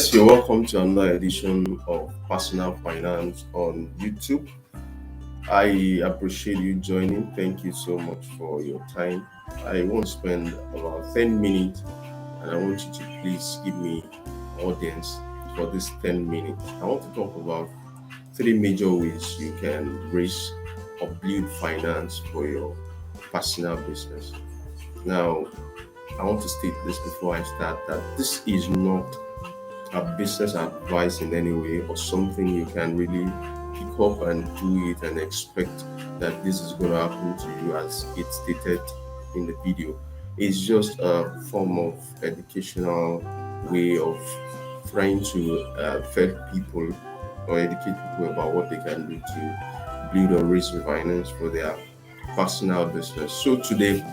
Yes, you're welcome to another edition of Personal Finance on YouTube. I appreciate you joining. Thank you so much for your time. I won't spend about 10 minutes and I want you to please give me audience for this 10 minutes. I want to talk about three major ways you can raise or build finance for your personal business. Now, I want to state this before I start that this is not a business advice in any way or something you can really pick up and do it and expect that this is going to happen to you as it's stated in the video. It's just a form of educational way of trying to help people or educate people about what they can do to build or raise finance for their personal business. So today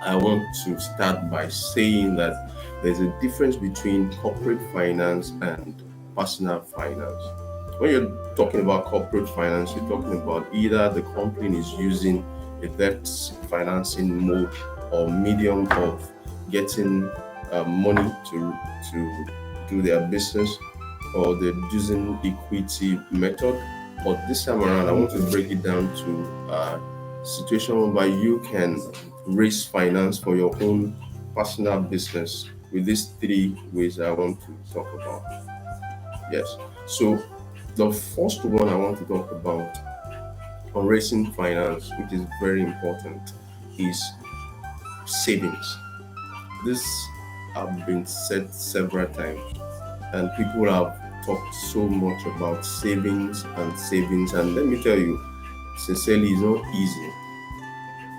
I want to start by saying that there's a difference between corporate finance and personal finance. When you're talking about corporate finance, you're talking about either the company is using a debt financing mode or medium of getting money to do their business, or they're using equity method. But this time around, I want to break it down to a situation whereby you can raise finance for your own personal business with these three ways I want to talk about. Yes. So the first one I want to talk about on raising finance, which is very important, is savings. This have been said several times, and people have talked so much about savings and savings. And let me tell you, sincerely, it's not easy.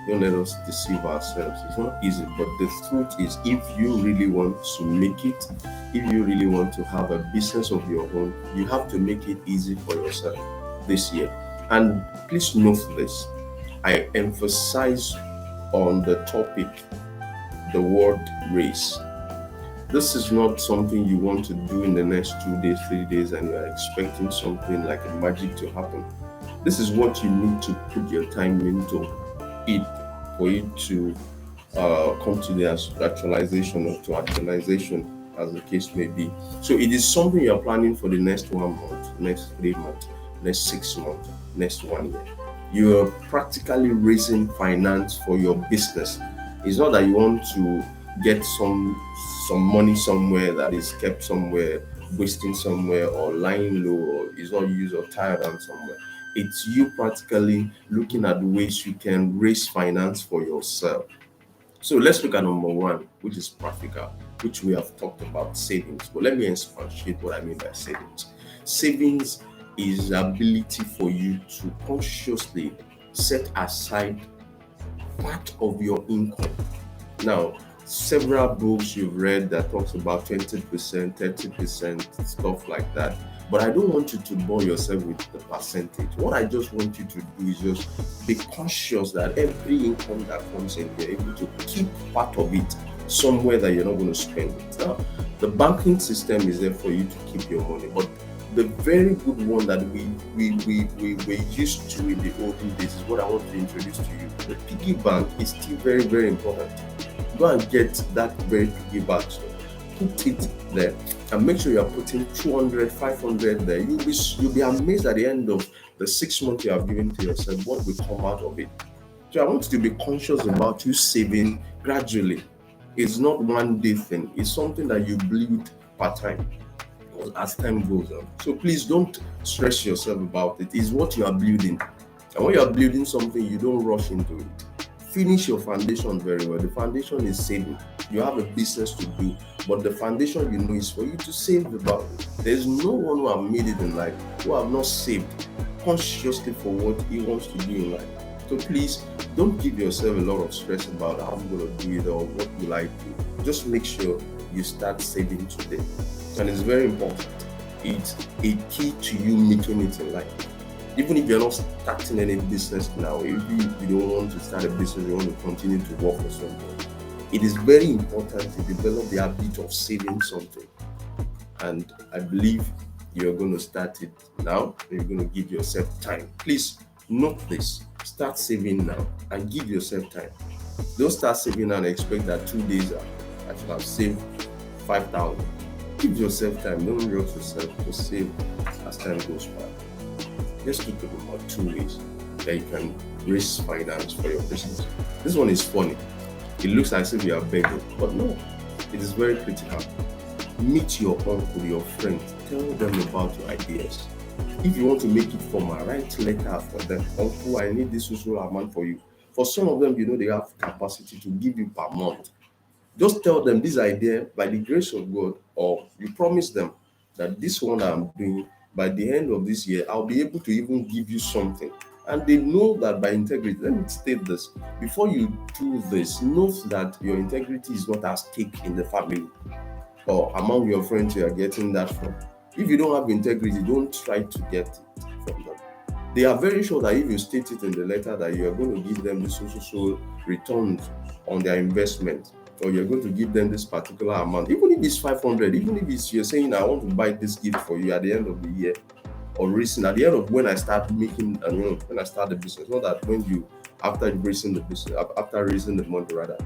Don't let us deceive ourselves. It's not easy, but the truth is, if you really want to make it, if you really want to have a business of your own, you have to make it easy for yourself this year. And please note this, I emphasize on the topic, the word raise. This is not something you want to do in the next 2 days, 3 days, and you're expecting something like a magic to happen. This is what you need to put your time into it for you to come to the actualization or to actualization, as the case may be. So it is something you are planning for the next 1 month, next 3 months, next 6 months, next 1 year. You are practically raising finance for your business. It's not that you want to get some money somewhere that is kept somewhere, wasting somewhere, or lying low, or is not used or tied down somewhere. It's you practically looking at ways you can raise finance for yourself. So let's look at number one, which is practical, which we have talked about, savings. But let me expatiate what I mean by savings. Savings is the ability for you to consciously set aside part of your income. Now, several books you've read that talks about 20%, 30%, stuff like that. But I don't want you to bore yourself with the percentage. What I just want you to do is just be conscious that every income that comes in, you're able to keep part of it somewhere that you're not going to spend it. Now, the banking system is there for you to keep your money, but the very good one that we used to in the olden days is what I want to introduce to you. The piggy bank is still very, very important. Go and get that very piggy bank. So put it there and make sure you're putting 200, 500 there. You'll be amazed at the end of the 6 months you have given to yourself what will come out of it. So I want you to be conscious about you saving gradually. It's not one day thing. It's something that you build per time as time goes on. So please don't stress yourself about it. It's what you are building. And when you are building something, you don't rush into it. Finish your foundation very well. The foundation is saving. You have a business to do, but the foundation is for you to save about it. There's no one who have made it in life who have not saved consciously for what he wants to do in life. So please don't give yourself a lot of stress about how I'm going to do it or what will I do. Just make sure you start saving today. And it's very important. It's a key to you making it in life. Even if you're not starting any business now, if you don't want to start a business, you want to continue to work for something, it is very important to develop the habit of saving something. And I believe you're going to start it now. You're going to give yourself time. Please note this. Start saving now and give yourself time. Don't start saving and expect that 2 days I should have saved 5,000. Give yourself time. Don't rush yourself. Just save as time goes by. Let's look at about two ways that you can raise finance for your business. This one is funny. It looks as if you are begging, but no, it is very critical. Meet your uncle, your friend, tell them about your ideas. If you want to make it formal, write letter for them. Uncle, I need this social amount for you. For some of them, they have capacity to give you per month. Just tell them this idea by the grace of God, or you promise them that this one I'm doing by the end of this year, I'll be able to even give you something. And they know that by integrity, let me state this before you do this, note that your integrity is not at stake in the family or among your friends you are getting that from. If you don't have integrity, don't try to get it from them. They are very sure that if you state it in the letter that you are going to give them the social returns on their investment, or you're going to give them this particular amount, even if it's 500, even if it's you're saying I want to buy this gift for you at the end of the year, or raising at the end of when I start making, when I start the business, not that when you after raising the business, after raising the money rather,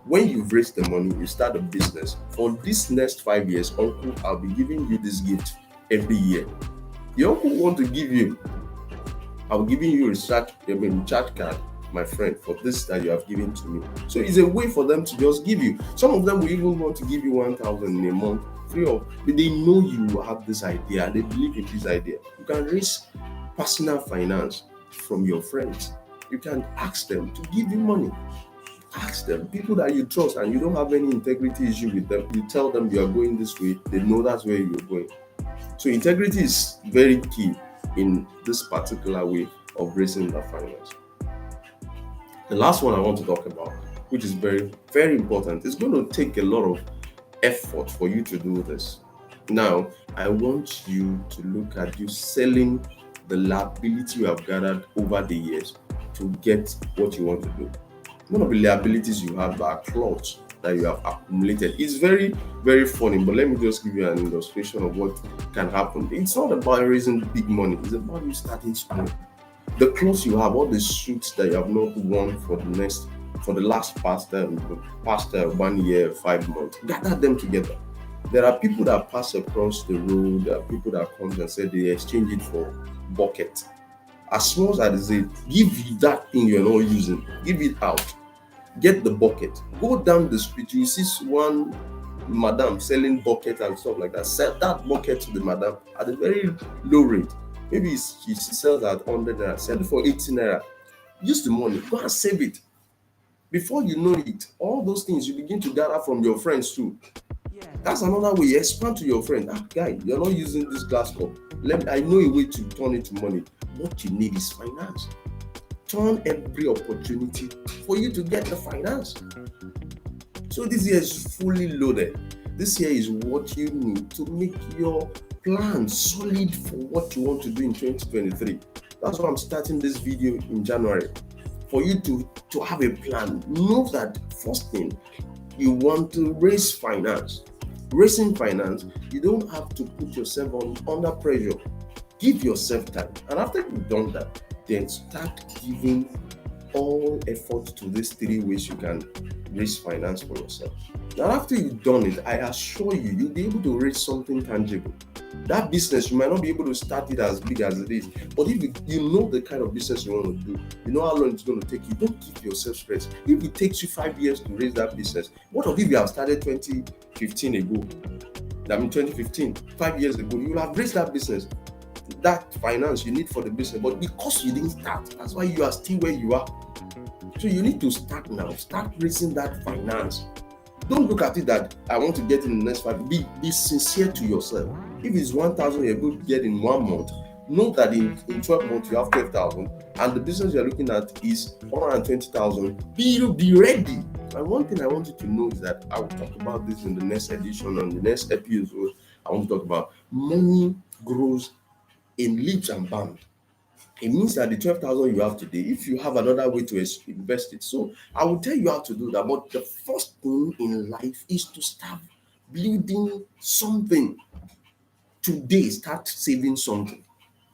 when you've raised the money, you start a business. For this next 5 years, uncle, I'll be giving you this gift every year. Your uncle want to give you, I'll giving you a recharge card, my friend, for this that you have given to me. So it's a way for them to just give you. Some of them will even want to give you 1,000 in a month free of, but they know you have this idea and they believe in this idea. You can raise personal finance from your friends. You can ask them to give you money. Ask them, people that you trust and you don't have any integrity issue with them. You tell them you are going this way, they know that's where you're going. So integrity is very key in this particular way of raising the finance. The last one I want to talk about, which is very, very important, it's going to take a lot of effort for you to do this. Now, I want you to look at you selling the liability you have gathered over the years to get what you want to do. One of the liabilities you have are clothes that you have accumulated. It's very, very funny, but let me just give you an illustration of what can happen. It's not about raising big money, it's about you starting small. The clothes you have, all the suits that you have not worn for the last past 1 year, 5 months, gather them together. There are people that pass across the road, there are people that come and say they exchange it for bucket. As small as it, give you that thing you're not using, give it out. Get the bucket. Go down the street, you see one madam selling bucket and stuff like that. Sell that bucket to the madam at a very low rate. Maybe she sells at 100 naira, sell it for 80 naira. Use the money, go and save it. Before you know it, all those things you begin to gather from your friends too. That's another way. You expand to your friend. Ah, guy, you're not using this glass cup. I know a way to turn it to money. What you need is finance. Turn every opportunity for you to get the finance. So this year is fully loaded. This year is what you need to make your plan solid for what you want to do in 2023. That's why I'm starting this video in January. For you to have a plan. Know that first thing, you want to raise finance. Raising finance, you don't have to put yourself under pressure. Give yourself time. And after you've done that, then start giving all effort to these 3 ways you can raise finance for yourself. Now, after you've done it, I assure you, you'll be able to raise something tangible. That business, you might not be able to start it as big as it is, but if you know the kind of business you want to do, you know how long it's going to take you, don't give yourself stress. If it takes you 5 years to raise that business, what if you have started 2015 ago? 2015, 5 years ago, you will have raised that business, that finance you need for the business, but because you didn't start, that's why you are still where you are. So you need to start now. Start raising that finance. Don't look at it that I want to get in the next 5. Be sincere to yourself. If it's 1,000 you're going to get in 1 month, know that in 12 months you have 12,000, and the business you're looking at is 120,000. Be ready. And one thing I want you to know is that I will talk about this in the next edition, on the next episode. I want to talk about money grows in leaps and bounds. It means that the 12,000 you have today, if you have another way to invest it. So I will tell you how to do that. But the first thing in life is to start building something. Today, start saving something.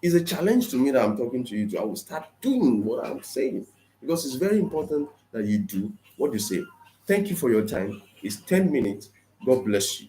It's a challenge to me that I'm talking to you to. I will start doing what I'm saying, because it's very important that you do what you say. Thank you for your time. It's 10 minutes. God bless you.